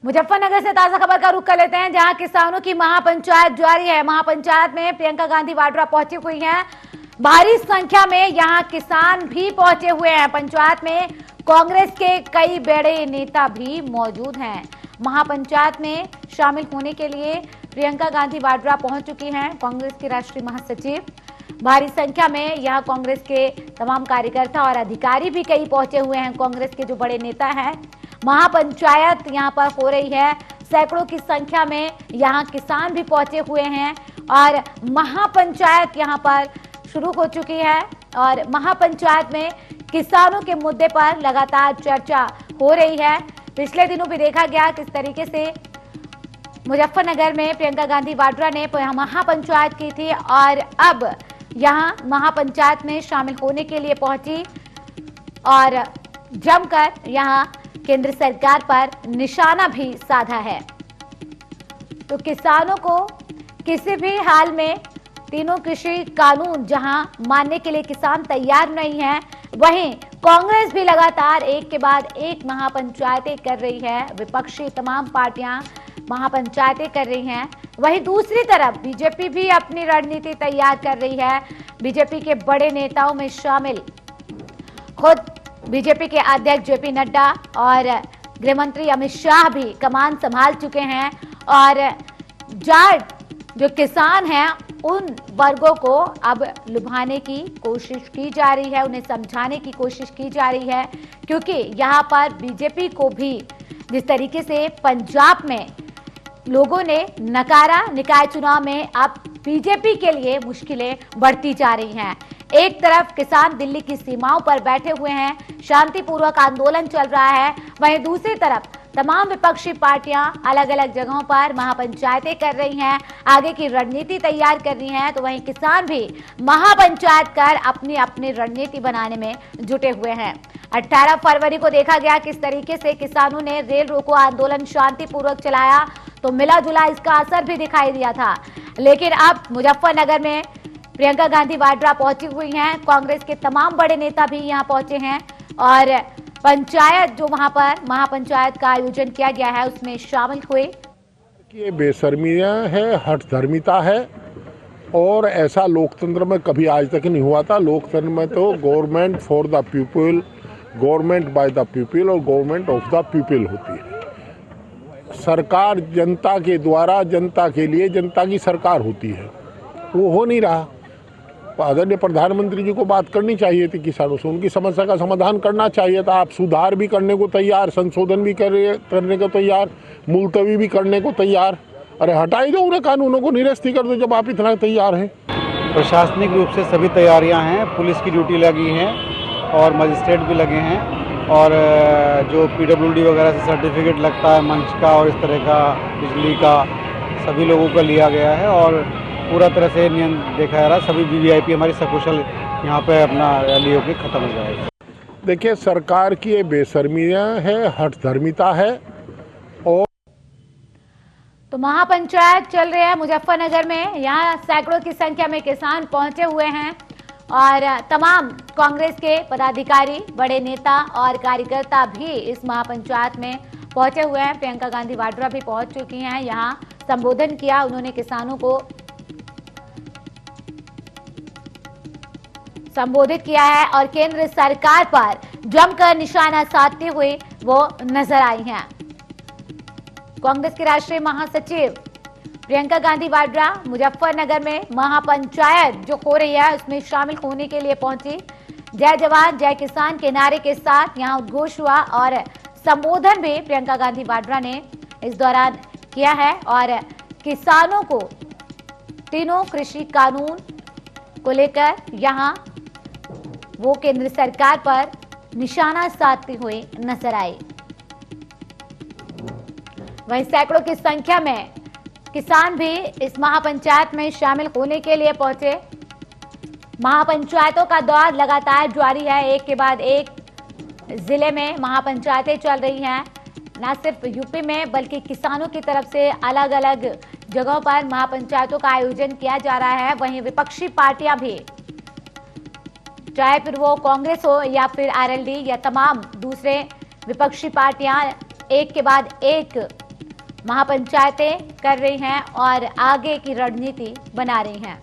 मुजफ्फरनगर से ताजा खबर का रुख कर लेते हैं, जहां किसानों की महापंचायत जारी है। महापंचायत में प्रियंका गांधी वाड्रा पहुंची हुई हैं। भारी संख्या में यहां किसान भी पहुंचे हुए हैं। पंचायत में कांग्रेस के कई बड़े नेता भी मौजूद हैं। महापंचायत में शामिल होने के लिए प्रियंका गांधी वाड्रा पहुंच चुकी हैं, कांग्रेस की राष्ट्रीय महासचिव। भारी संख्या में यहां कांग्रेस के तमाम कार्यकर्ता और अधिकारी भी कई पहुंचे हुए हैं। कांग्रेस के जो बड़े नेता हैं, महापंचायत यहां पर हो रही है। सैकड़ों की संख्या में यहां किसान भी पहुंचे हुए हैं और महापंचायत यहां पर शुरू हो चुकी है। और महापंचायत में किसानों के मुद्दे पर लगातार चर्चा हो रही है। पिछले दिनों भी देखा गया किस तरीके से मुजफ्फरनगर में प्रियंका गांधी वाड्रा ने महापंचायत की थी और अब यहां महापंचायत में शामिल होने के लिए पहुंची और जमकर यहां केंद्र सरकार पर निशाना भी साधा है। तो किसानों को किसी भी हाल में तीनों कृषि कानून जहां मानने के लिए किसान तैयार नहीं है, वहीं कांग्रेस भी लगातार एक के बाद एक महापंचायतें कर रही है। विपक्षी तमाम पार्टियां महापंचायतें कर रही हैं। वहीं दूसरी तरफ बीजेपी भी अपनी रणनीति तैयार कर रही है। बीजेपी के बड़े नेताओं में शामिल खुद बीजेपी के अध्यक्ष जेपी नड्डा और गृह मंत्री अमित शाह भी कमान संभाल चुके हैं और जाट जो किसान हैं उन वर्गों को अब लुभाने की कोशिश की जा रही है, उन्हें समझाने की कोशिश की जा रही है। क्योंकि यहाँ पर बीजेपी को भी जिस तरीके से पंजाब में लोगों ने नकारा, निकाय चुनाव में अब बीजेपी के लिए मुश्किलें बढ़ती जा रही हैं। एक तरफ किसान दिल्ली की सीमाओं पर बैठे हुए हैं, शांतिपूर्वक आंदोलन चल रहा है, वहीं दूसरी तरफ तमाम विपक्षी पार्टियां अलग अलग जगहों पर महापंचायतें कर रही हैं, आगे की रणनीति तैयार कर रही हैं। तो वहीं किसान भी महापंचायत कर अपनी अपनी रणनीति बनाने में जुटे हुए हैं। 18 फरवरी को देखा गया किस तरीके से किसानों ने रेल रोको आंदोलन शांतिपूर्वक चलाया, तो मिला जुला इसका असर भी दिखाई दिया था। लेकिन अब मुजफ्फरनगर में प्रियंका गांधी वाड्रा पहुंची हुई हैं। कांग्रेस के तमाम बड़े नेता भी यहां पहुंचे हैं और पंचायत जो वहां पर महापंचायत का आयोजन किया गया है उसमें शामिल हुए। ये बेशर्मियां है, हठधर्मिता है और ऐसा लोकतंत्र में कभी आज तक नहीं हुआ था। लोकतंत्र में तो government for the people, government by the people और गवर्नमेंट ऑफ द पीपल होती है। सरकार जनता के द्वारा, जनता के लिए, जनता की सरकार होती है। वो हो नहीं रहा। आदरणीय प्रधानमंत्री जी को बात करनी चाहिए थी किसानों से, उनकी समस्या का समाधान करना चाहिए था। आप सुधार भी करने को तैयार, संशोधन भी करने को तैयार, मुलतवी भी करने को तैयार। अरे हटाई दो उन्हें, कानूनों को निरस्त कर दो जब आप इतना तैयार हैं। प्रशासनिक रूप से सभी तैयारियां हैं, पुलिस की ड्यूटी लगी है और मजिस्ट्रेट भी लगे हैं और जो PWD वगैरह से सर्टिफिकेट लगता है मंच का और इस तरह का बिजली का, सभी लोगों का लिया गया है और पूरा तरह से नियम देखा जा रहा है। सभी VVIP हमारी सकुशल यहाँ पे अपना रैली होकर खत्म हो जाएगा। देखिए, सरकार की ये बेशर्मियां है, हठधर्मिता है। और तो महापंचायत चल रही है मुजफ्फरनगर में। यहाँ सैकड़ों की संख्या में किसान पहुंचे हुए हैं और तमाम कांग्रेस के पदाधिकारी, बड़े नेता और कार्यकर्ता भी इस महापंचायत में पहुंचे हुए हैं। प्रियंका गांधी वाड्रा भी पहुंच चुकी हैं। यहाँ संबोधन किया उन्होंने, किसानों को संबोधित किया है और केंद्र सरकार पर जमकर निशाना साधते हुए वो नजर आई हैं। कांग्रेस की राष्ट्रीय महासचिव प्रियंका गांधी वाड्रा मुजफ्फरनगर में महापंचायत जो हो रही है उसमें शामिल होने के लिए पहुंची। जय जवान जय किसान के नारे के साथ यहां उद्घोष हुआ और संबोधन भी प्रियंका गांधी वाड्रा ने इस दौरान किया है और किसानों को तीनों कृषि कानून को लेकर यहां वो केंद्र सरकार पर निशाना साधते हुए नजर आए। वहीं सैकड़ों की संख्या में किसान भी इस महापंचायत में शामिल होने के लिए पहुंचे। महापंचायतों का दौर लगातार जारी है, एक के बाद एक जिले में महापंचायतें चल रही हैं। न सिर्फ यूपी में बल्कि किसानों की तरफ से अलग अलग जगहों पर महापंचायतों का आयोजन किया जा रहा है। वहीं विपक्षी पार्टियां भी, चाहे फिर वो कांग्रेस हो या फिर RLD या तमाम दूसरे विपक्षी पार्टियां, एक के बाद एक महापंचायतें कर रही हैं और आगे की रणनीति बना रही हैं।